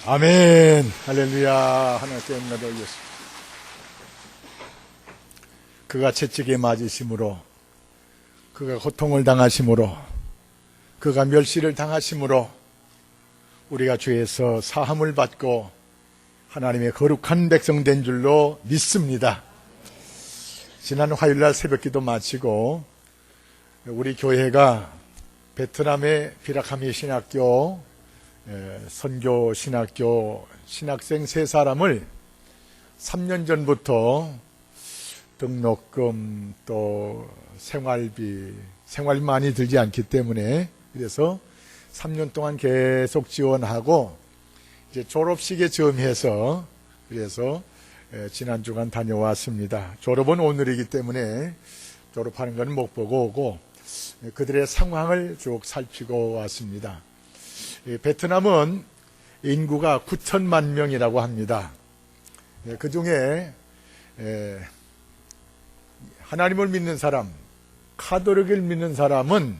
아멘. 할렐루야. 하나님께 영광을 올렸습니다. 그가 채찍에 맞으심으로, 그가 고통을 당하심으로, 그가 멸시를 당하심으로 우리가 죄에서 사함을 받고 하나님의 거룩한 백성 된 줄로 믿습니다. 지난 화요일날 새벽기도 마치고 우리 교회가 베트남의 비라카미 신학교 선교 신학교 신학생 3사람을 3년 전부터 등록금 또 생활비 많이 들지 않기 때문에 그래서 3년 동안 계속 지원하고 이제 졸업식에 점해서 그래서 지난 주간 다녀왔습니다. 졸업은 오늘이기 때문에 졸업하는 건 못 보고 오고 그들의 상황을 쭉 살피고 왔습니다. 베트남은 인구가 9천만 명이라고 합니다. 그 중에 하나님을 믿는 사람, 카톨릭을 믿는 사람은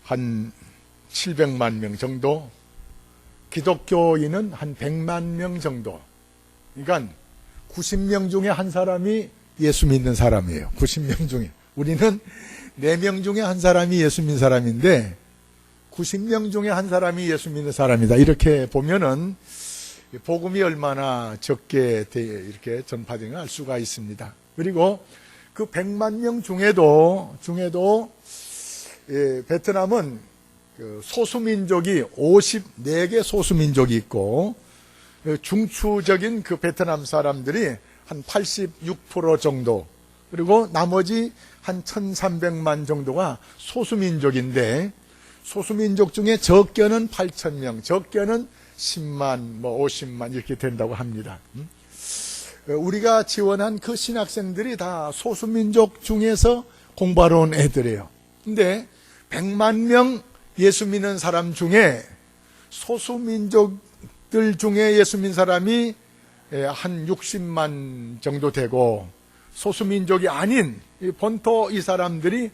한 700만 명 정도, 기독교인은 한 100만 명 정도. 그러니까 90명 중에 한 사람이 예수 믿는 사람이에요. 90명 중에. 우리는 4명 중에 한 사람이 예수 믿는 사람인데 90명 중에 한 사람이 예수 믿는 사람이다. 이렇게 보면은 복음이 얼마나 적게 이렇게 전파되는가 알 수가 있습니다. 그리고 그 100만 명 중에도 베트남은 그 소수민족이 54개 소수민족이 있고, 중추적인 그 베트남 사람들이 한 86% 정도, 그리고 나머지 한 1300만 정도가 소수민족인데, 소수민족 중에 적게는 8,000명, 적게는 10만, 50만 이렇게 된다고 합니다. 우리가 지원한 그 신학생들이 다 소수민족 중에서 공부하러 온 애들이에요. 근데 100만 명 예수 믿는 사람 중에 소수민족들 중에 예수 믿는 사람이 한 60만 정도 되고, 소수민족이 아닌 본토 이 사람들이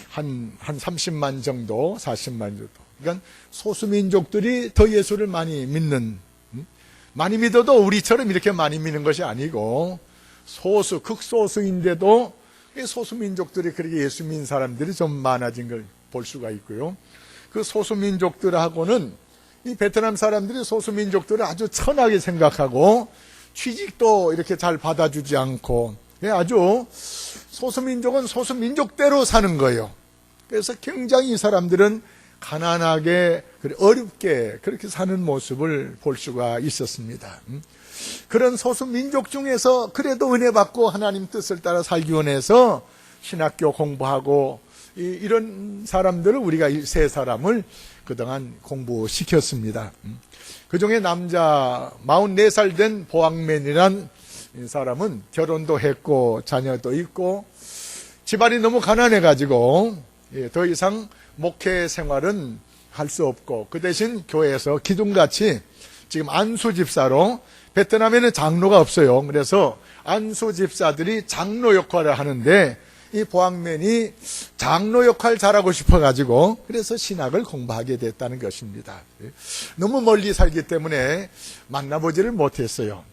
한 30만 정도, 40만 정도. 그러니까 소수민족들이 더 예수를 많이 믿는, 많이 믿어도 우리처럼 이렇게 많이 믿는 것이 아니고, 소수, 극소수인데도 소수민족들이 그렇게 예수 믿는 사람들이 좀 많아진 걸 볼 수가 있고요. 그 소수민족들하고는 이 베트남 사람들이 소수민족들을 아주 천하게 생각하고, 취직도 이렇게 잘 받아주지 않고, 아주 소수민족은 소수민족대로 사는 거예요. 그래서 굉장히 이 사람들은 가난하게, 어렵게 그렇게 사는 모습을 볼 수가 있었습니다. 그런 소수민족 중에서 그래도 은혜 받고 하나님 뜻을 따라 살기 원해서 신학교 공부하고, 이런 사람들을 우리가 세 사람을 그동안 공부시켰습니다. 그 중에 남자 44살 된 보학맨이란 사람은 결혼도 했고 자녀도 있고 집안이 너무 가난해가지고 더 이상 목회 생활은 할 수 없고, 그 대신 교회에서 기둥같이 지금 안수 집사로, 베트남에는 장로가 없어요. 그래서 안수 집사들이 장로 역할을 하는데, 이 보학맨이 장로 역할 잘하고 싶어가지고 그래서 신학을 공부하게 됐다는 것입니다. 너무 멀리 살기 때문에 만나보지를 못했어요.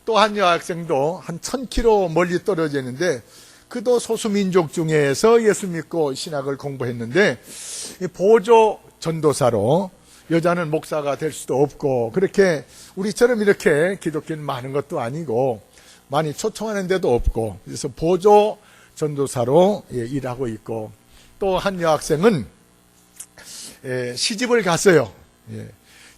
또 한 여학생도 한 1000km 멀리 떨어져 있는데, 그도 소수민족 중에서 예수 믿고 신학을 공부했는데, 보조 전도사로, 여자는 목사가 될 수도 없고, 그렇게 우리처럼 이렇게 기독교는 많은 것도 아니고 많이 초청하는 데도 없고, 그래서 보조 전도사로 일하고 있고, 또 한 여학생은 시집을 갔어요.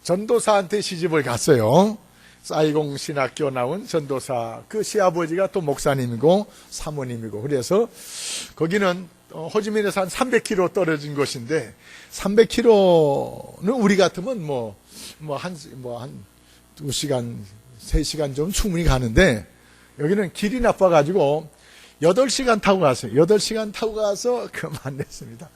전도사한테 시집을 갔어요. 사이공 신학교 나온 전도사, 그 시아버지가 또 목사님이고 사모님이고, 그래서 거기는 호지민에서 한 300km 떨어진 곳인데, 300km는 우리 같으면 한 2시간, 3시간 좀 충분히 가는데, 여기는 길이 나빠가지고 8시간 타고 갔어요. 8시간 타고 가서 그만냈습니다.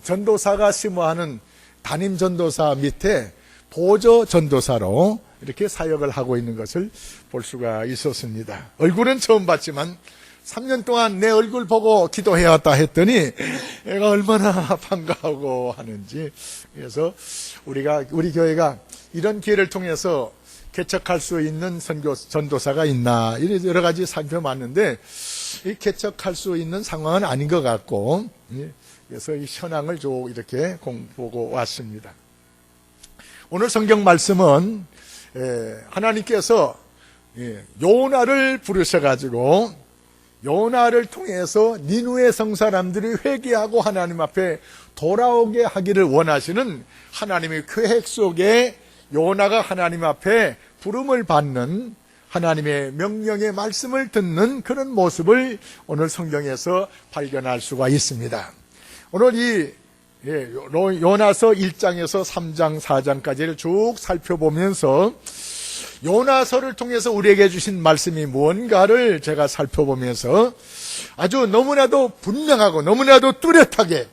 전도사가 심호하는 담임 전도사 밑에 보조 전도사로 이렇게 사역을 하고 있는 것을 볼 수가 있었습니다. 얼굴은 처음 봤지만 3년 동안 내 얼굴 보고 기도해왔다 했더니 애가 얼마나 반가워하고 하는지. 그래서 우리 교회가 이런 기회를 통해서 개척할 수 있는 전도사가 있나, 여러 가지 살펴봤는데 이 개척할 수 있는 상황은 아닌 것 같고, 그래서 이 현황을 쭉 이렇게 보고 왔습니다. 오늘 성경 말씀은 하나님께서 요나를 부르셔가지고 요나를 통해서 니누의 성사람들이 회개하고 하나님 앞에 돌아오게 하기를 원하시는 하나님의 계획 속에 요나가 하나님 앞에 부름을 받는, 하나님의 명령의 말씀을 듣는 그런 모습을 오늘 성경에서 발견할 수가 있습니다. 오늘 이 요나서 1장에서 3장, 4장까지를 쭉 살펴보면서 요나서를 통해서 우리에게 주신 말씀이 무언가를 제가 살펴보면서 아주 너무나도 분명하고 너무나도 뚜렷하게,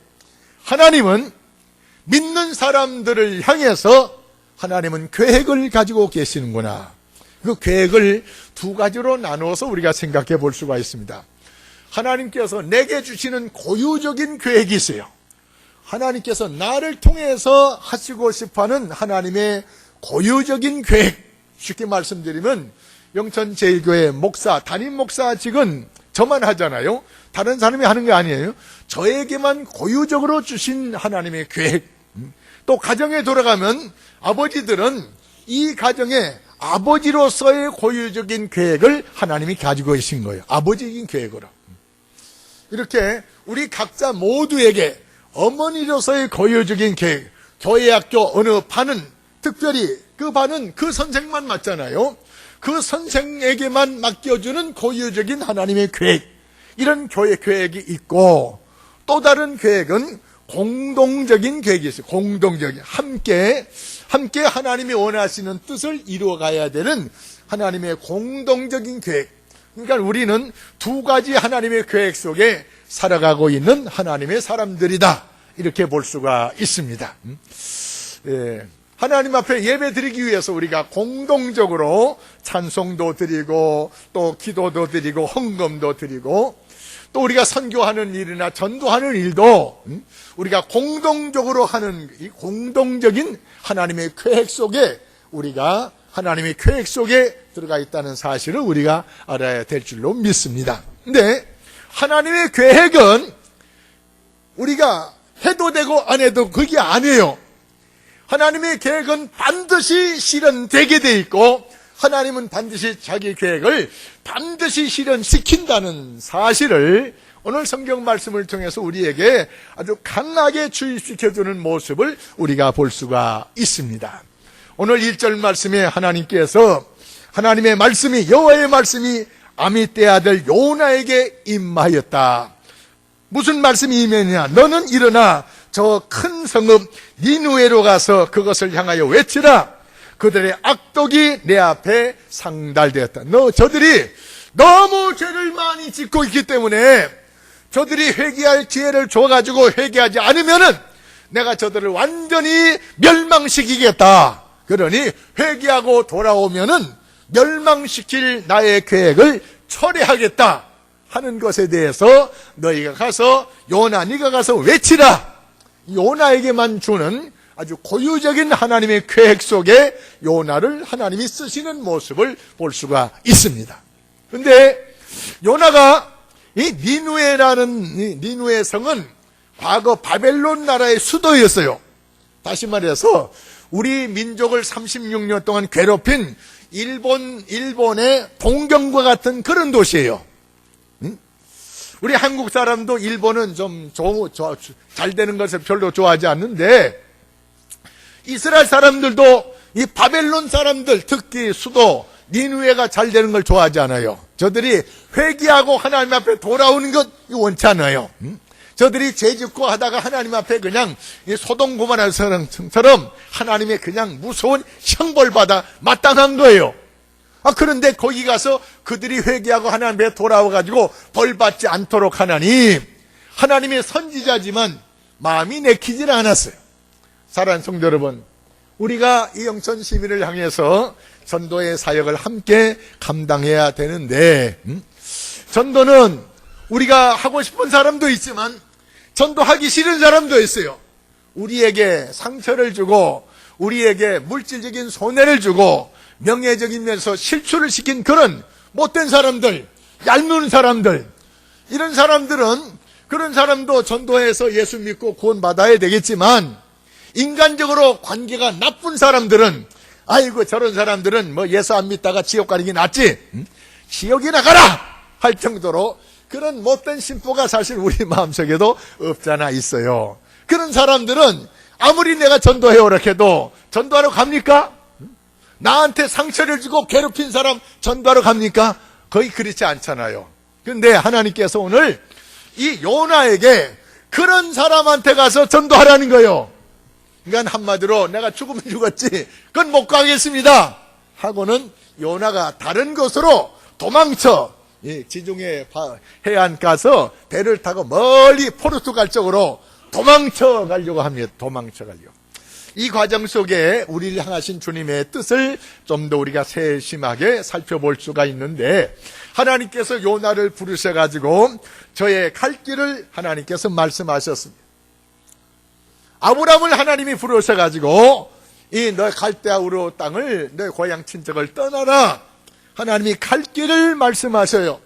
하나님은 믿는 사람들을 향해서 하나님은 계획을 가지고 계시는구나. 그 계획을 두 가지로 나누어서 우리가 생각해 볼 수가 있습니다. 하나님께서 내게 주시는 고유적인 계획이 있어요. 하나님께서 나를 통해서 하시고 싶어하는 하나님의 고유적인 계획. 쉽게 말씀드리면 영천제일교회 목사, 담임 목사직은 저만 하잖아요. 다른 사람이 하는 게 아니에요. 저에게만 고유적으로 주신 하나님의 계획. 또 가정에 돌아가면 아버지들은 이 가정의 아버지로서의 고유적인 계획을 하나님이 가지고 계신 거예요. 아버지적인 계획으로. 이렇게 우리 각자 모두에게 어머니로서의 고유적인 계획, 교회학교 어느 반은 특별히 그 반은 그 선생만 맞잖아요. 그 선생에게만 맡겨주는 고유적인 하나님의 계획, 이런 교회 계획이 있고, 또 다른 계획은 공동적인 계획이 있어요. 공동적인, 함께 하나님이 원하시는 뜻을 이루어가야 되는 하나님의 공동적인 계획. 그러니까 우리는 두 가지 하나님의 계획 속에 살아가고 있는 하나님의 사람들이다, 이렇게 볼 수가 있습니다. 하나님 앞에 예배 드리기 위해서 우리가 공동적으로 찬송도 드리고, 또 기도도 드리고, 헌금도 드리고, 또 우리가 선교하는 일이나 전도하는 일도 우리가 공동적으로 하는 이 공동적인 하나님의 계획 속에, 우리가 하나님의 계획 속에 들어가 있다는 사실을 우리가 알아야 될 줄로 믿습니다. 근데 하나님의 계획은 우리가 해도 되고 안 해도 그게 아니에요. 하나님의 계획은 반드시 실현되게 돼 있고, 하나님은 반드시 자기 계획을 반드시 실현시킨다는 사실을 오늘 성경 말씀을 통해서 우리에게 아주 강하게 주입시켜주는 모습을 우리가 볼 수가 있습니다. 오늘 1절 말씀에 하나님께서, 하나님의 말씀이, 여호와의 말씀이 아미떼 아들 요나에게 임하였다. 무슨 말씀이 임했냐? 너는 일어나 저 큰 성읍 니누에로 가서 그것을 향하여 외치라. 그들의 악독이 내 앞에 상달되었다. 저들이 너무 죄를 많이 짓고 있기 때문에 저들이 회개할 기회를 줘가지고 회개하지 않으면은 내가 저들을 완전히 멸망시키겠다. 그러니 회개하고 돌아오면은 멸망시킬 나의 계획을 철회하겠다 하는 것에 대해서 너희가 가서, 요나 네가 가서 외치라. 요나에게만 주는 아주 고유적인 하나님의 계획 속에 요나를 하나님이 쓰시는 모습을 볼 수가 있습니다. 그런데 요나가 이 니누에 성은 과거 바벨론 나라의 수도였어요. 다시 말해서 우리 민족을 36년 동안 괴롭힌 일본의 동경과 같은 그런 도시예요. 우리 한국 사람도 일본은 좀 잘 되는 것을 별로 좋아하지 않는데, 이스라엘 사람들도 이 바벨론 사람들, 특히 수도 니누에가 잘 되는 걸 좋아하지 않아요. 저들이 회개하고 하나님 앞에 돌아오는 것 원치 않아요. 저들이 죄짓고 하다가 하나님 앞에 그냥 소돔 고모라처럼 하나님의 그냥 무서운 형벌받아 마땅한 거예요. 그런데 거기 가서 그들이 회개하고 하나님 앞에 돌아와가지고 벌받지 않도록 하나님의 선지자지만 마음이 내키질 않았어요. 사랑하는 성도 여러분, 우리가 이 영천 시민을 향해서 전도의 사역을 함께 감당해야 되는데, 전도는 우리가 하고 싶은 사람도 있지만 전도하기 싫은 사람도 있어요. 우리에게 상처를 주고 우리에게 물질적인 손해를 주고 명예적인 면에서 실추를 시킨 그런 못된 사람들, 얄미운 사람들, 이런 사람들은, 그런 사람도 전도해서 예수 믿고 구원받아야 되겠지만, 인간적으로 관계가 나쁜 사람들은, 아이고 저런 사람들은 뭐 예수 안 믿다가 지옥 가는 게 낫지, 지옥이나 가라 할 정도로 그런 못된 심보가 사실 우리 마음속에도 없잖아 있어요. 그런 사람들은 아무리 내가 전도해오라 해도 전도하러 갑니까? 나한테 상처를 주고 괴롭힌 사람 전도하러 갑니까? 거의 그렇지 않잖아요. 그런데 하나님께서 오늘 이 요나에게 그런 사람한테 가서 전도하라는 거예요. 그러니까 한마디로 내가 죽으면 죽었지 그건 못 가겠습니다 하고는 요나가 다른 곳으로 도망쳐, 지중해 해안 가서 배를 타고 멀리 포르투갈 쪽으로 도망쳐 가려고 합니다. 도망쳐 가려고. 이 과정 속에 우리를 향하신 주님의 뜻을 좀 더 우리가 세심하게 살펴볼 수가 있는데, 하나님께서 요나를 부르셔가지고 저의 갈 길을 하나님께서 말씀하셨습니다. 아브람을 하나님이 부르셔가지고 이 너 갈대아 우르 땅을, 너 고향 친척을 떠나라, 하나님이 갈 길을 말씀하셔요.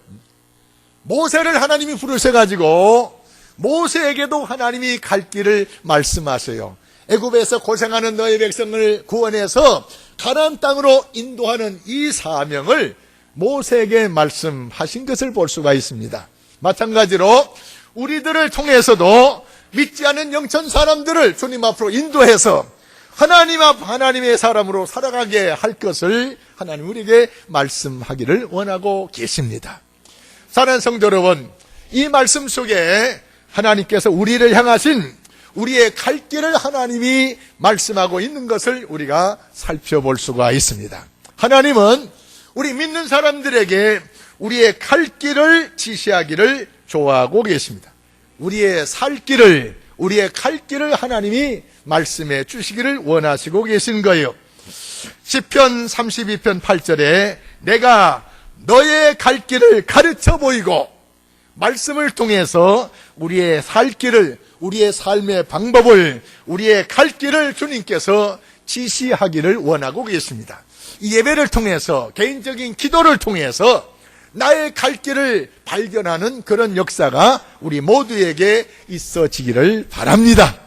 모세를 하나님이 부르셔가지고 모세에게도 하나님이 갈 길을 말씀하셔요. 애굽에서 고생하는 너의 백성을 구원해서 가나안 땅으로 인도하는 이 사명을 모세에게 말씀하신 것을 볼 수가 있습니다. 마찬가지로 우리들을 통해서도 믿지 않은 영천 사람들을 주님 앞으로 인도해서 하나님 앞 하나님의 사람으로 살아가게 할 것을 하나님 우리에게 말씀하기를 원하고 계십니다. 사랑하는 성도 여러분, 이 말씀 속에 하나님께서 우리를 향하신 우리의 갈 길을 하나님이 말씀하고 있는 것을 우리가 살펴볼 수가 있습니다. 하나님은 우리 믿는 사람들에게 우리의 갈 길을 지시하기를 좋아하고 계십니다. 우리의 살 길을, 우리의 갈 길을 하나님이 말씀해 주시기를 원하시고 계신 거예요. 시편 32편 8절에 내가 너의 갈 길을 가르쳐 보이고, 말씀을 통해서 우리의 살 길을, 우리의 삶의 방법을, 우리의 갈 길을 주님께서 지시하기를 원하고 계십니다. 이 예배를 통해서, 개인적인 기도를 통해서 나의 갈 길을 발견하는 그런 역사가 우리 모두에게 있어지기를 바랍니다.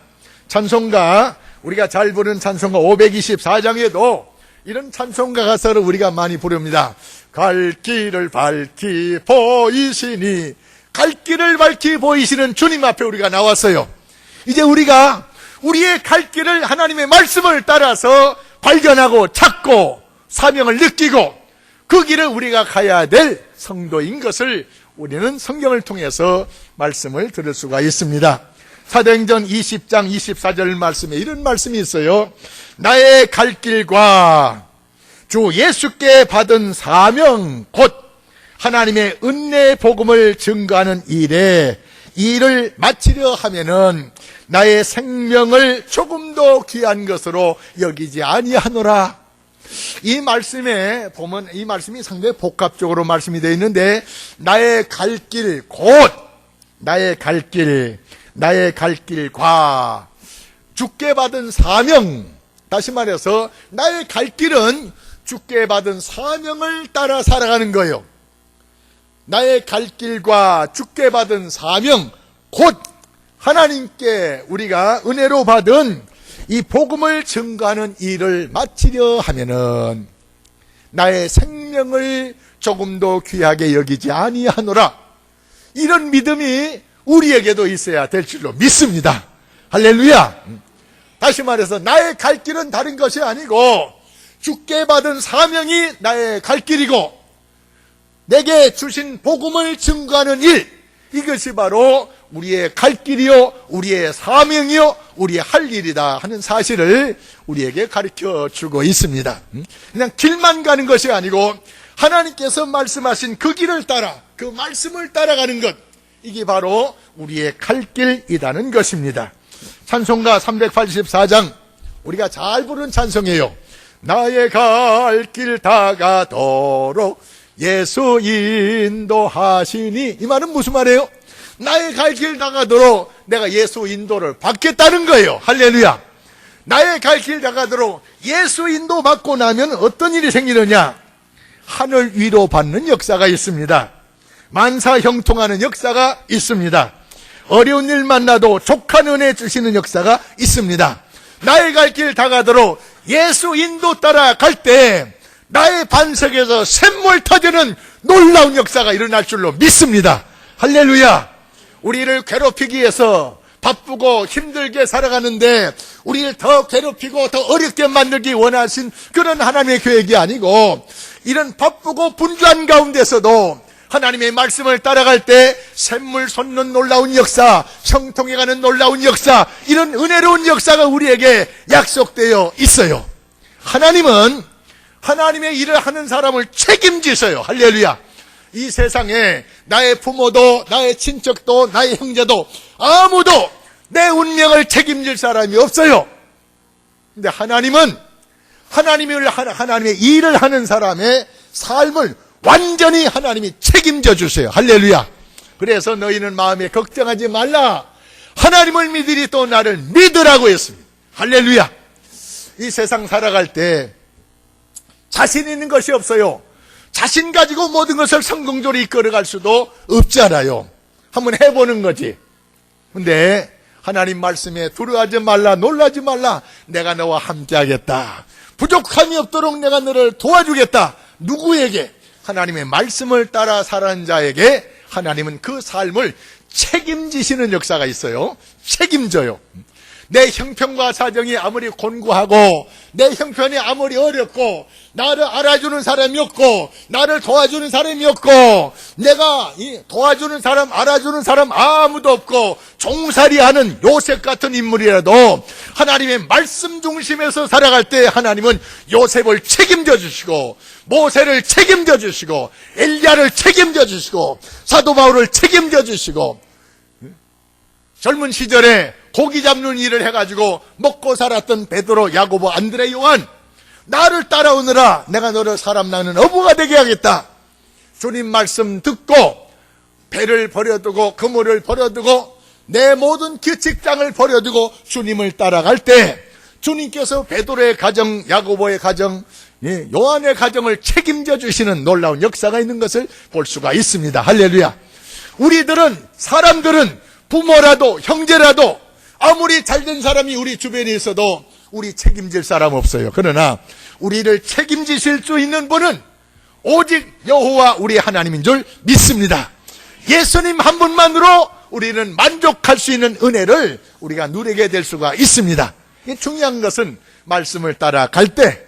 찬송가, 우리가 잘 부르는 찬송가 524장에도 이런 찬송가 가사를 우리가 많이 부릅니다. 갈 길을 밝히 보이시니, 갈 길을 밝히 보이시는 주님 앞에 우리가 나왔어요. 이제 우리가 우리의 갈 길을 하나님의 말씀을 따라서 발견하고 찾고 사명을 느끼고 그 길을 우리가 가야 될 성도인 것을 우리는 성경을 통해서 말씀을 들을 수가 있습니다. 사도행전 20장 24절 말씀에 이런 말씀이 있어요. 나의 갈 길과 주 예수께 받은 사명 곧 하나님의 은혜의 복음을 증거하는 일에 일을 마치려 하면은 나의 생명을 조금도 귀한 것으로 여기지 아니하노라. 이 말씀에 보면 이 말씀이 상당히 복합적으로 말씀이 되어 있는데, 나의 갈 길 곧, 나의 갈 길, 나의 갈 길과 주께 받은 사명, 다시 말해서 나의 갈 길은 주께 받은 사명을 따라 살아가는 거예요. 나의 갈 길과 주께 받은 사명 곧 하나님께 우리가 은혜로 받은 이 복음을 증거하는 일을 마치려 하면은 나의 생명을 조금도 귀하게 여기지 아니하노라. 이런 믿음이 우리에게도 있어야 될 줄로 믿습니다. 할렐루야. 다시 말해서 나의 갈 길은 다른 것이 아니고 주께 받은 사명이 나의 갈 길이고 내게 주신 복음을 증거하는 일, 이것이 바로 우리의 갈 길이요, 우리의 사명이요, 우리의 할 일이다 하는 사실을 우리에게 가르쳐 주고 있습니다. 그냥 길만 가는 것이 아니고 하나님께서 말씀하신 그 길을 따라, 그 말씀을 따라가는 것, 이게 바로 우리의 갈 길이라는 것입니다. 찬송가 384장, 우리가 잘 부르는 찬송이에요. 나의 갈 길 다가도록 예수 인도하시니. 이 말은 무슨 말이에요? 나의 갈 길 다가도록 내가 예수 인도를 받겠다는 거예요. 할렐루야. 나의 갈 길 다가도록 예수 인도 받고 나면 어떤 일이 생기느냐? 하늘 위로 받는 역사가 있습니다. 만사 형통하는 역사가 있습니다. 어려운 일 만나도 족한 은혜 주시는 역사가 있습니다. 나의 갈 길 다가도록 예수 인도 따라 갈 때 나의 반석에서 샘물 터지는 놀라운 역사가 일어날 줄로 믿습니다. 할렐루야. 우리를 괴롭히기 위해서 바쁘고 힘들게 살아가는데 우리를 더 괴롭히고 더 어렵게 만들기 원하신 그런 하나님의 계획이 아니고, 이런 바쁘고 분주한 가운데서도 하나님의 말씀을 따라갈 때 샘물 솟는 놀라운 역사, 형통해가는 놀라운 역사, 이런 은혜로운 역사가 우리에게 약속되어 있어요. 하나님은 하나님의 일을 하는 사람을 책임지셔요. 할렐루야. 이 세상에 나의 부모도, 나의 친척도, 나의 형제도 아무도 내 운명을 책임질 사람이 없어요. 근데 하나님은 하나님의 일을 하는 사람의 삶을 완전히 하나님이 책임져 주세요. 할렐루야. 그래서 너희는 마음에 걱정하지 말라. 하나님을 믿으리 또 나를 믿으라고 했습니다. 할렐루야. 이 세상 살아갈 때 자신 있는 것이 없어요. 자신 가지고 모든 것을 성공적으로 이끌어갈 수도 없잖아요. 한번 해보는 거지. 근데 하나님 말씀에 두려워하지 말라, 놀라지 말라, 내가 너와 함께 하겠다, 부족함이 없도록 내가 너를 도와주겠다. 누구에게? 하나님의 말씀을 따라 살아가는 자에게 하나님은 그 삶을 책임지시는 역사가 있어요. 책임져요. 내 형편과 사정이 아무리 곤고하고 내 형편이 아무리 어렵고 나를 알아주는 사람이 없고 나를 도와주는 사람이 없고 내가 도와주는 사람 알아주는 사람 아무도 없고 종살이하는 요셉 같은 인물이라도 하나님의 말씀 중심에서 살아갈 때 하나님은 요셉을 책임져 주시고 모세를 책임져 주시고 엘리야를 책임져 주시고 사도 바울을 책임져 주시고 젊은 시절에 고기 잡는 일을 해가지고 먹고 살았던 베드로, 야고보, 안드레, 요한, 나를 따라오느라 내가 너를 사람 낳는 어부가 되게 하겠다. 주님 말씀 듣고 배를 버려두고 그물을 버려두고 내 모든 직장을 버려두고 주님을 따라갈 때 주님께서 베드로의 가정, 야고보의 가정, 요한의 가정을 책임져 주시는 놀라운 역사가 있는 것을 볼 수가 있습니다. 할렐루야. 우리들은, 사람들은 부모라도 형제라도 아무리 잘된 사람이 우리 주변에 있어도 우리 책임질 사람 없어요. 그러나 우리를 책임지실 수 있는 분은 오직 여호와 우리 하나님인 줄 믿습니다. 예수님 한 분만으로 우리는 만족할 수 있는 은혜를 우리가 누리게 될 수가 있습니다. 중요한 것은 말씀을 따라갈 때,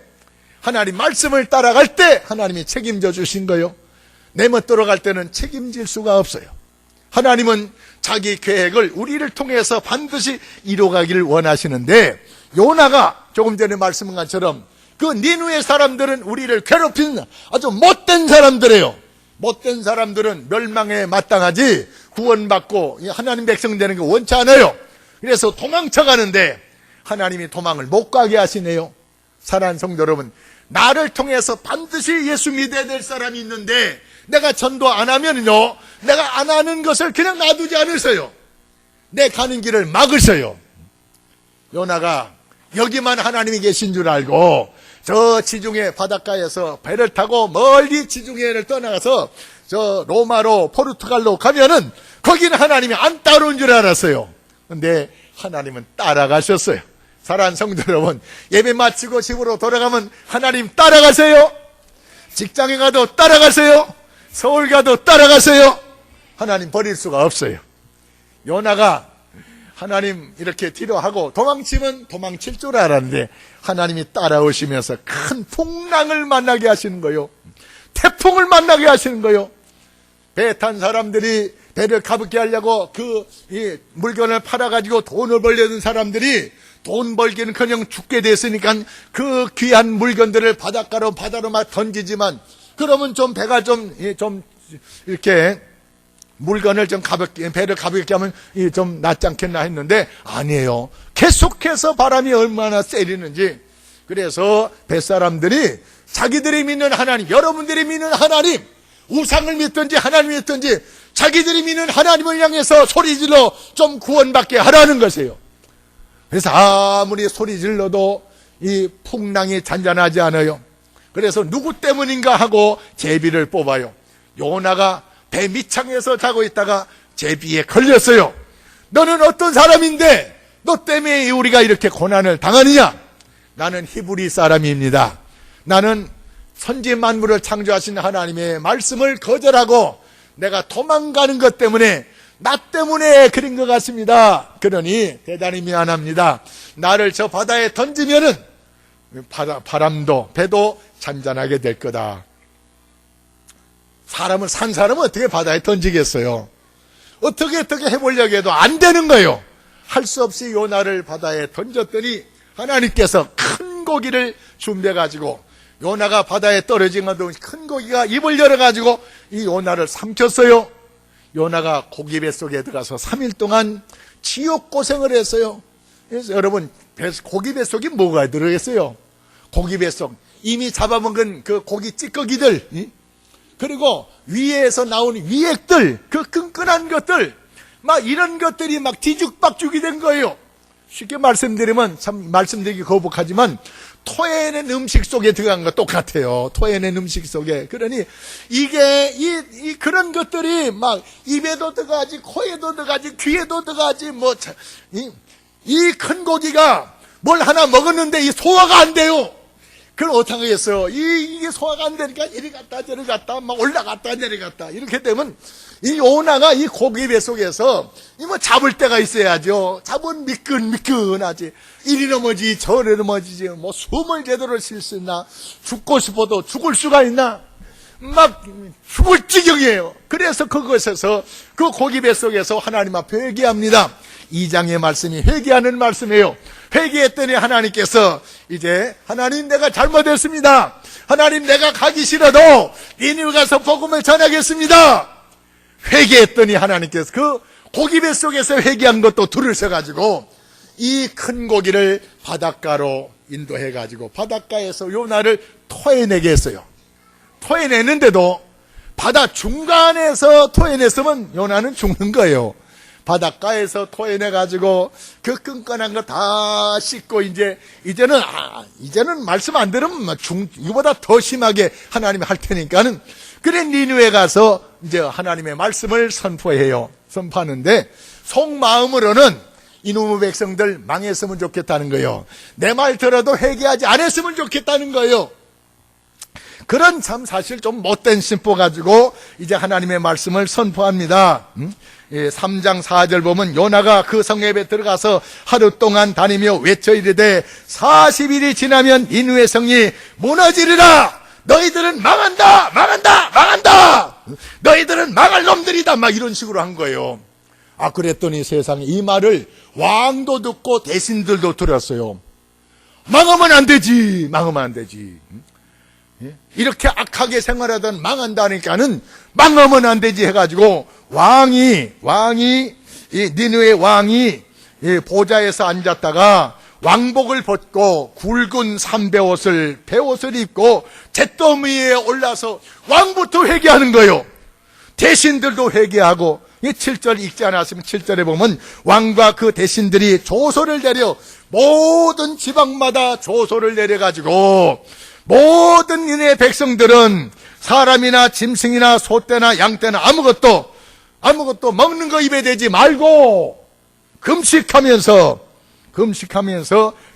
하나님 말씀을 따라갈 때 하나님이 책임져 주신 거요. 내 멋대로 갈 때는 책임질 수가 없어요. 하나님은 자기 계획을 우리를 통해서 반드시 이루어가기를 원하시는데, 요나가 조금 전에 말씀한 것처럼 그 니누의 사람들은 우리를 괴롭히는 아주 못된 사람들이에요. 못된 사람들은 멸망에 마땅하지 구원받고 하나님 백성 되는 게 원치 않아요. 그래서 도망쳐가는데 하나님이 도망을 못 가게 하시네요. 사랑하는 성도 여러분, 나를 통해서 반드시 예수 믿어야 될 사람이 있는데 내가 전도 안 하면요, 내가 안 하는 것을 그냥 놔두지 않으세요. 내 가는 길을 막으세요. 요나가 여기만 하나님이 계신 줄 알고 저 지중해 바닷가에서 배를 타고 멀리 지중해를 떠나가서 저 로마로, 포르투갈로 가면은 거기는 하나님이 안 따라온 줄 알았어요. 근데 하나님은 따라가셨어요. 사랑하는 성도 여러분, 예배 마치고 집으로 돌아가면 하나님 따라가세요. 직장에 가도 따라가세요. 서울 가도 따라가세요. 하나님 버릴 수가 없어요. 요나가 하나님 이렇게 뒤로 하고 도망치면 도망칠 줄 알았는데 하나님이 따라오시면서 큰 풍랑을 만나게 하시는 거요. 태풍을 만나게 하시는 거요. 배 탄 사람들이 배를 가볍게 하려고 이 물건을 팔아가지고 돈을 벌려는 사람들이 돈 벌기는커녕 죽게 됐으니까 그 귀한 물건들을 바다로 막 던지지만, 그러면 좀 배가 좀 이렇게 물건을 좀 가볍게, 배를 가볍게 하면 좀 낫지 않겠나 했는데 아니에요. 계속해서 바람이 얼마나 세리는지. 그래서 뱃사람들이 자기들이 믿는 하나님, 여러분들이 믿는 하나님, 우상을 믿든지 하나님을 믿든지 자기들이 믿는 하나님을 향해서 소리질러 좀 구원받게 하라는 것이에요. 그래서 아무리 소리 질러도 이 풍랑이 잔잔하지 않아요. 그래서 누구 때문인가 하고 제비를 뽑아요. 요나가 배 밑창에서 자고 있다가 제비에 걸렸어요. 너는 어떤 사람인데 너 때문에 우리가 이렇게 고난을 당하느냐? 나는 히브리 사람입니다. 나는 천지 만물을 창조하신 하나님의 말씀을 거절하고 내가 도망가는 것 때문에, 나 때문에 그런 것 같습니다. 그러니 대단히 미안합니다. 나를 저 바다에 던지면은 바람도 배도 잔잔하게 될 거다. 산 사람은 어떻게 바다에 던지겠어요? 어떻게 해보려고 해도 안 되는 거예요. 할 수 없이 요나를 바다에 던졌더니 하나님께서 큰 고기를 준비해가지고 요나가 바다에 떨어진 것도 큰 고기가 입을 열어가지고 이 요나를 삼켰어요. 요나가 고기 뱃속에 들어가서 3일 동안 지옥 고생을 했어요. 그래서 여러분, 고기 뱃속에 뭐가 들어있어요? 고기 뱃속, 이미 잡아먹은 그 고기 찌꺼기들, 그리고 위에서 나온 위액들, 그 끈끈한 것들, 막 이런 것들이 막 뒤죽박죽이 된 거예요. 쉽게 말씀드리면 참 말씀드리기 거북하지만 토해낸 음식 속에 들어간 거 똑같아요. 토해낸 음식 속에. 그러니 이게 그런 것들이 막 입에도 들어가지, 코에도 들어가지, 귀에도 들어가지, 이 큰 고기가 뭘 하나 먹었는데 이 소화가 안 돼요. 그럼 어떡하겠어요? 이게 소화가 안 되니까 이리 갔다 저리 갔다 막 올라갔다 내려갔다 이렇게 되면 이 요나가 이 고기 뱃속에서 뭐 잡을 때가 있어야죠. 잡은 미끈미끈하지. 이리 넘어지 저리 넘어지지. 뭐 숨을 제대로 쉴 수 있나? 죽고 싶어도 죽을 수가 있나? 막 죽을 지경이에요. 그래서 그것에서 그 고기 뱃속에서 하나님 앞에 회개합니다. 2장의 말씀이 회개하는 말씀이에요. 회개했더니 하나님께서 이제 하나님 내가 잘못했습니다. 하나님 내가 가기 싫어도 니느웨 가서 복음을 전하겠습니다. 회개했더니 하나님께서 그 고기 뱃속에서 회개한 것도 들으셔가지고 이 큰 고기를 바닷가로 인도해가지고 바닷가에서 요나를 토해내게 했어요. 토해내는데도 바다 중간에서 토해냈으면 요나는 죽는 거예요. 바닷가에서 토해내가지고 그 끈끈한 거 다 씻고 이제는 말씀 안 들으면 이거보다 더 심하게 하나님이 할 테니까는 그래 니느웨 가서 이제 하나님의 말씀을 선포해요. 선포하는데 속마음으로는 이놈의 백성들 망했으면 좋겠다는 거예요. 내 말 들어도 회개하지 않았으면 좋겠다는 거예요. 그런 참 사실 좀 못된 심보 가지고 이제 하나님의 말씀을 선포합니다. 3장 4절 보면 요나가 그 성읍에 들어가서 하루 동안 다니며 외쳐 이르되 40일이 지나면 니느웨 성이 무너지리라. 너희들은 망한다 망한다 망한다. 너희들은 망할 놈들이다. 막 이런 식으로 한 거예요. 그랬더니 세상에 이 말을 왕도 듣고 대신들도 들었어요. 망하면 안 되지 망하면 안 되지. 이렇게 악하게 생활하던 망한다니까는 망하면 안 되지 해가지고 왕이 이 니느웨 왕이 보좌에서 앉았다가 왕복을 벗고 굵은 베옷을 입고 잿더미 위에 올라서 왕부터 회개하는 거예요. 대신들도 회개하고 7절 읽지 않았으면 7절에 보면 왕과 그 대신들이 조소를 내려 모든 지방마다 조소를 내려가지고 모든 니느웨 백성들은 사람이나 짐승이나 소떼나 양떼나 아무것도 먹는 거 입에 대지 말고 금식하면서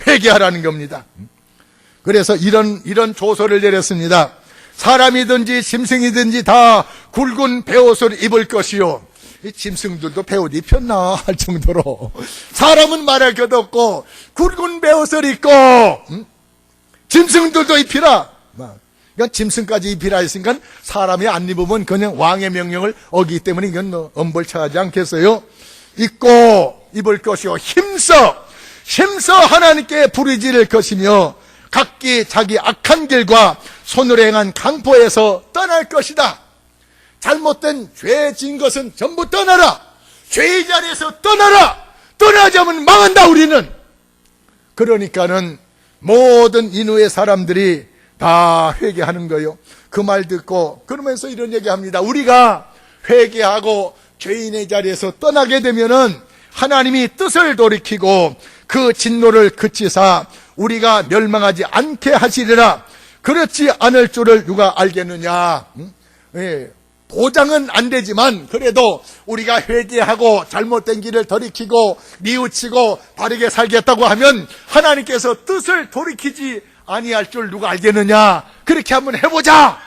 회개하라는 겁니다. 그래서 이런 조서를 내렸습니다. 사람이든지 짐승이든지 다 굵은 베옷을 입을 것이요. 이 짐승들도 베옷 입혔나 할 정도로 사람은 말할 것도 없고 굵은 베옷을 입고 짐승들도 입히라. 그러니까 짐승까지 입히라 했으니까 사람이 안 입으면 그냥 왕의 명령을 어기기 때문에 이건 엄벌차하지 않겠어요? 입고 입을 것이요 힘써 하나님께 부르짖을 것이며 각기 자기 악한 길과 손으로 행한 강포에서 떠날 것이다. 잘못된 죄 지은 것은 전부 떠나라. 죄의 자리에서 떠나라. 떠나지 않으면 망한다 우리는. 그러니까는 모든 니느웨 사람들이 다 회개하는 거예요. 그 말 듣고 그러면서 이런 얘기합니다. 우리가 회개하고 죄인의 자리에서 떠나게 되면은 하나님이 뜻을 돌이키고 그 진노를 그치사 우리가 멸망하지 않게 하시리라. 그렇지 않을 줄을 누가 알겠느냐. 보장은 안 되지만 그래도 우리가 회개하고 잘못된 길을 돌이키고 뉘우치고 바르게 살겠다고 하면 하나님께서 뜻을 돌이키지 아니할 줄 누가 알겠느냐. 그렇게 한번 해보자.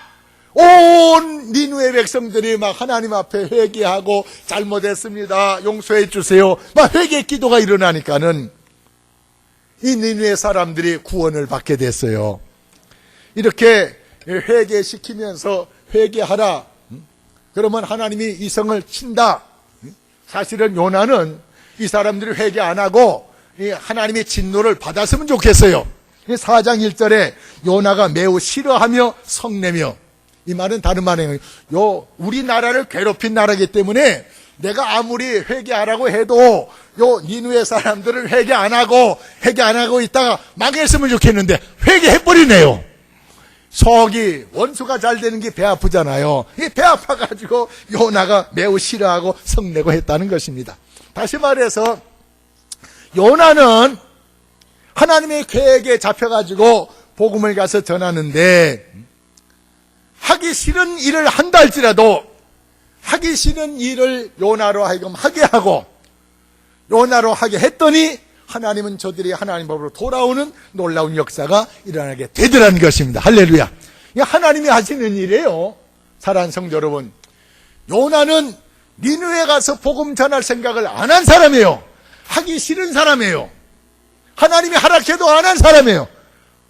온 니느웨 백성들이 막 하나님 앞에 회개하고 잘못했습니다 용서해 주세요 막 회개 기도가 일어나니까는 이 니느웨 사람들이 구원을 받게 됐어요. 이렇게 회개시키면서 회개하라. 그러면 하나님이 이 성을 친다. 사실은 요나는 이 사람들이 회개 안 하고 하나님의 진노를 받았으면 좋겠어요. 4장 1절에 요나가 매우 싫어하며 성내며, 이 말은 다른 말이에요. 우리나라를 괴롭힌 나라이기 때문에 내가 아무리 회개하라고 해도 니느웨 사람들은 회개 안 하고 있다가 망했으면 좋겠는데 회개해버리네요. 속이 원수가 잘 되는 게 배 아프잖아요. 이 배 아파가지고 요나가 매우 싫어하고 성내고 했다는 것입니다. 다시 말해서 요나는 하나님의 계획에 잡혀가지고 복음을 가서 전하는데 하기 싫은 일을 한다 할지라도 하기 싫은 일을 요나로 하여금 하게 하고 요나로 하게 했더니 하나님은 저들이 하나님 법으로 돌아오는 놀라운 역사가 일어나게 되더라는 것입니다. 할렐루야. 이게 하나님이 하시는 일이에요. 사랑하는 성도 여러분, 요나는 니느웨에 가서 복음 전할 생각을 안 한 사람이에요. 하기 싫은 사람이에요. 하나님이 하락해도 안 한 사람이에요.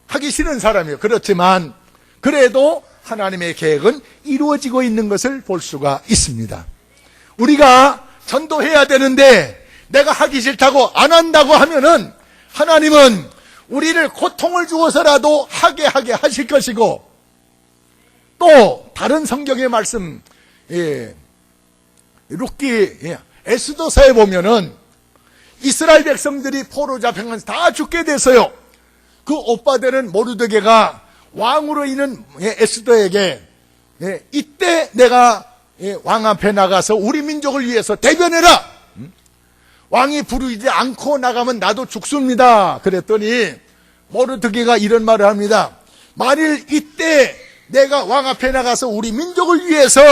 하기 싫은 사람이에요. 그렇지만 그래도 하나님의 계획은 이루어지고 있는 것을 볼 수가 있습니다. 우리가 전도해야 되는데 내가 하기 싫다고 안 한다고 하면은 하나님은 우리를 고통을 주어서라도 하게 하실 것이고, 또 다른 성경의 말씀, 룻기 에스더서에 보면은 이스라엘 백성들이 포로 잡혀가면서 다 죽게 됐어요. 그 오빠들은 모르드게가 왕으로 있는 에스더에게 이때 내가 왕 앞에 나가서 우리 민족을 위해서 대변해라. 왕이 부르지 않고 나가면 나도 죽습니다. 그랬더니 모르드게가 이런 말을 합니다. 만일 이때 내가 왕 앞에 나가서 우리 민족을 위해서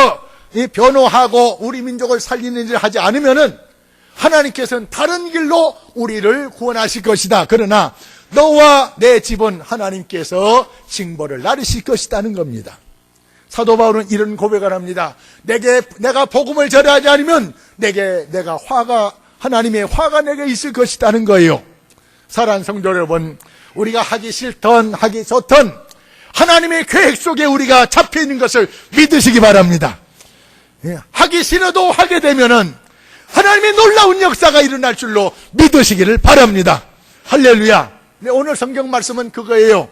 변호하고 우리 민족을 살리는 일을 하지 않으면은 하나님께서는 다른 길로 우리를 구원하실 것이다. 그러나 너와 내 집은 하나님께서 징벌을 나르실 것이라는 겁니다. 사도 바울은 이런 고백을 합니다. 내가 복음을 전하지 않으면 내가 하나님의 화가 내게 있을 것이라는 거예요. 사랑하는 성도 여러분, 우리가 하기 싫던 하기 좋던 하나님의 계획 속에 우리가 잡혀 있는 것을 믿으시기 바랍니다. 하기 싫어도 하게 되면은 하나님의 놀라운 역사가 일어날 줄로 믿으시기를 바랍니다. 할렐루야. 오늘 성경 말씀은 그거예요.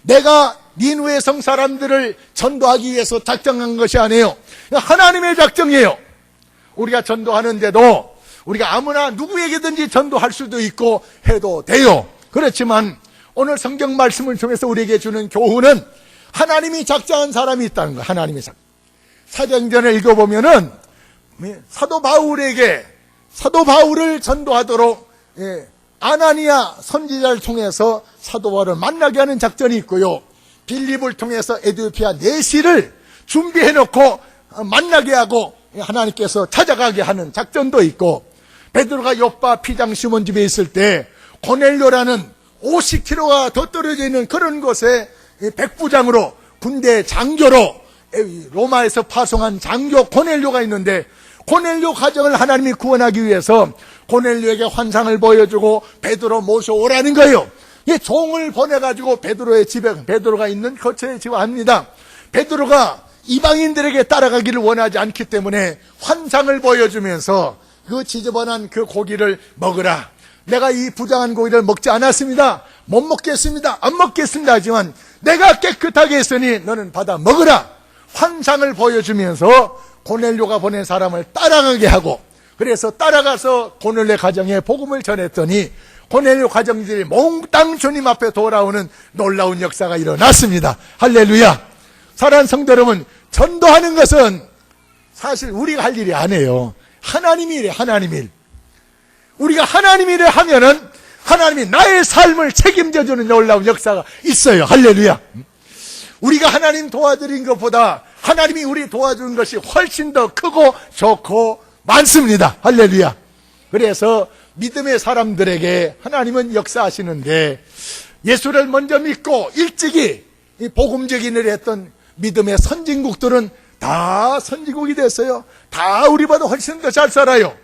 내가 니느웨 성 사람들을 전도하기 위해서 작정한 것이 아니에요. 하나님의 작정이에요. 우리가 전도하는데도 우리가 아무나 누구에게든지 전도할 수도 있고 해도 돼요. 그렇지만 오늘 성경 말씀을 통해서 우리에게 주는 교훈은 하나님이 작정한 사람이 있다는 거예요. 하나님의 작정. 사도행전을 읽어보면은 사도 바울을 전도하도록 아나니아 선지자를 통해서 사도 바울을 만나게 하는 작전이 있고요. 빌립을 통해서 에티오피아 내시를 준비해놓고 만나게 하고 하나님께서 찾아가게 하는 작전도 있고, 베드로가 요파 피장 시몬 집에 있을 때 고넬료라는 50km가 더 떨어져 있는 그런 곳에 백부장으로 군대 장교로 로마에서 파송한 장교 고넬료가 있는데, 고넬료 가정을 하나님이 구원하기 위해서 고넬료에게 환상을 보여주고 베드로 모셔오라는 거예요. 이 종을 보내가지고 베드로가 있는 거처에 지원합니다. 베드로가 이방인들에게 따라가기를 원하지 않기 때문에 환상을 보여주면서 그 지저분한 그 고기를 먹으라. 내가 이 부정한 고기를 먹지 않았습니다. 못 먹겠습니다. 안 먹겠습니다. 하지만 내가 깨끗하게 했으니 너는 받아 먹으라. 환상을 보여주면서 고넬료가 보낸 사람을 따라가게 하고, 그래서 따라가서 고넬료 가정에 복음을 전했더니 고넬료 가정들이 몽땅 주님 앞에 돌아오는 놀라운 역사가 일어났습니다. 할렐루야. 사랑하는 성도 여러분, 전도하는 것은 사실 우리가 할 일이 아니에요. 하나님이 일이에요. 하나님 일. 우리가 하나님 일을 하면은 하나님이 나의 삶을 책임져주는 놀라운 역사가 있어요. 할렐루야. 우리가 하나님 도와드린 것보다 하나님이 우리 도와주는 것이 훨씬 더 크고 좋고 많습니다. 할렐루야. 그래서 믿음의 사람들에게 하나님은 역사하시는데, 예수를 먼저 믿고 일찍이 이 복음적인 일을 했던 믿음의 선진국들은 다 선진국이 됐어요. 다 우리보다 훨씬 더 잘 살아요.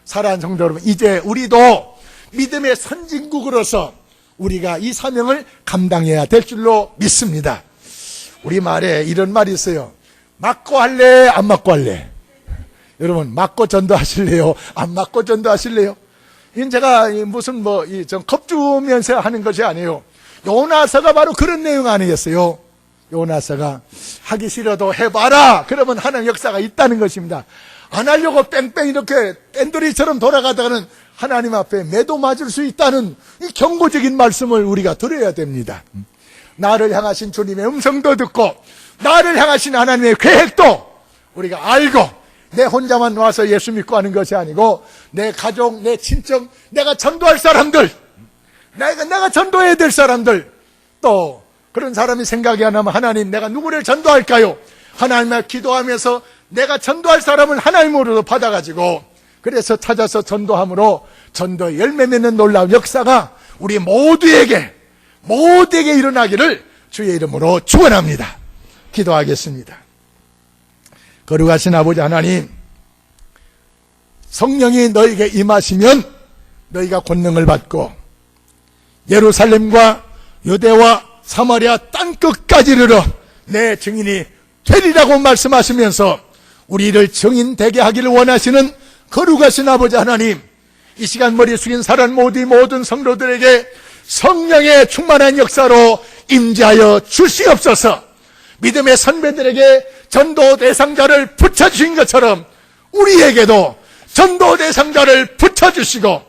사랑하는 성도 여러분, 이제 우리도 믿음의 선진국으로서 우리가 이 사명을 감당해야 될 줄로 믿습니다. 우리 말에 이런 말이 있어요. 맞고 할래? 안 맞고 할래? 여러분, 맞고 전도하실래요? 안 맞고 전도하실래요? 이건 제가 무슨 겁주면서 하는 것이 아니에요. 요나서가 바로 그런 내용 아니겠어요? 요나서가 하기 싫어도 해봐라. 그러면 하나님 역사가 있다는 것입니다. 안 하려고 뺑뺑 이렇게 뺀돌이처럼 돌아가다가는 하나님 앞에 매도 맞을 수 있다는 이 경고적인 말씀을 우리가 들어야 됩니다. 나를 향하신 주님의 음성도 듣고 나를 향하신 하나님의 계획도 우리가 알고, 내 혼자만 와서 예수 믿고 하는 것이 아니고 내 가족, 내 친척, 내가 전도할 사람들, 내가 전도해야 될 사람들, 또 그런 사람이 생각이 안 나면 하나님, 내가 누구를 전도할까요? 하나님을 기도하면서 내가 전도할 사람을 하나님으로 받아가지고, 그래서 찾아서 전도함으로 전도 열매 맺는 놀라운 역사가 우리 모두에게 일어나기를 주의 이름으로 축원합니다. 기도하겠습니다. 거룩하신 아버지 하나님, 성령이 너에게 임하시면 너희가 권능을 받고 예루살렘과 유대와 사마리아 땅끝까지 이르러 내 증인이 되리라고 말씀하시면서 우리를 증인되게 하기를 원하시는 거룩하신 아버지 하나님, 이 시간 머리 숙인 사람 모든 성도들에게 성령의 충만한 역사로 임재하여 주시옵소서. 믿음의 선배들에게 전도 대상자를 붙여주신 것처럼 우리에게도 전도 대상자를 붙여주시고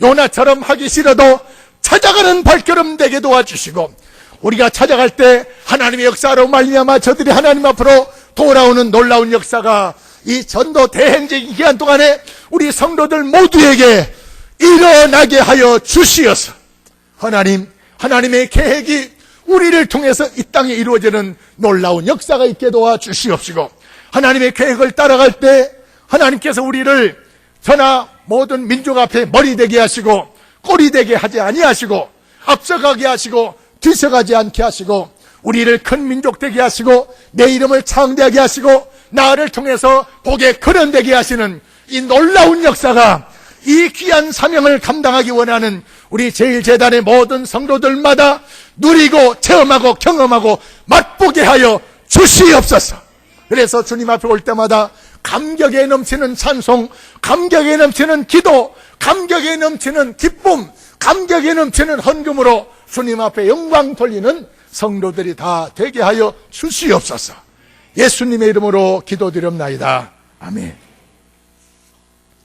요나처럼 하기 싫어도 찾아가는 발걸음 되게 도와주시고 우리가 찾아갈 때 하나님의 역사로 말미암아 저들이 하나님 앞으로 돌아오는 놀라운 역사가 이 전도 대행적인 기간 동안에 우리 성도들 모두에게 일어나게 하여 주시어서 하나님의 계획이 우리를 통해서 이 땅에 이루어지는 놀라운 역사가 있게 도와주시옵시고 하나님의 계획을 따라갈 때 하나님께서 우리를 저나 모든 민족 앞에 머리 되게 하시고 꼬리 되게 하지 아니하시고 앞서가게 하시고 뒤서가지 않게 하시고 우리를 큰 민족 되게 하시고 내 이름을 창대하게 하시고 나를 통해서 복에 거론되게 하시는 이 놀라운 역사가 이 귀한 사명을 감당하기 원하는 우리 제일재단의 모든 성도들마다 누리고 체험하고 경험하고 맛보게 하여 주시옵소서. 그래서 주님 앞에 올 때마다 감격에 넘치는 찬송, 감격에 넘치는 기도, 감격에 넘치는 기쁨, 감격에 넘치는 헌금으로 주님 앞에 영광 돌리는 성도들이 다 되게 하여 주시옵소서. 예수님의 이름으로 기도드립나이다. 아멘.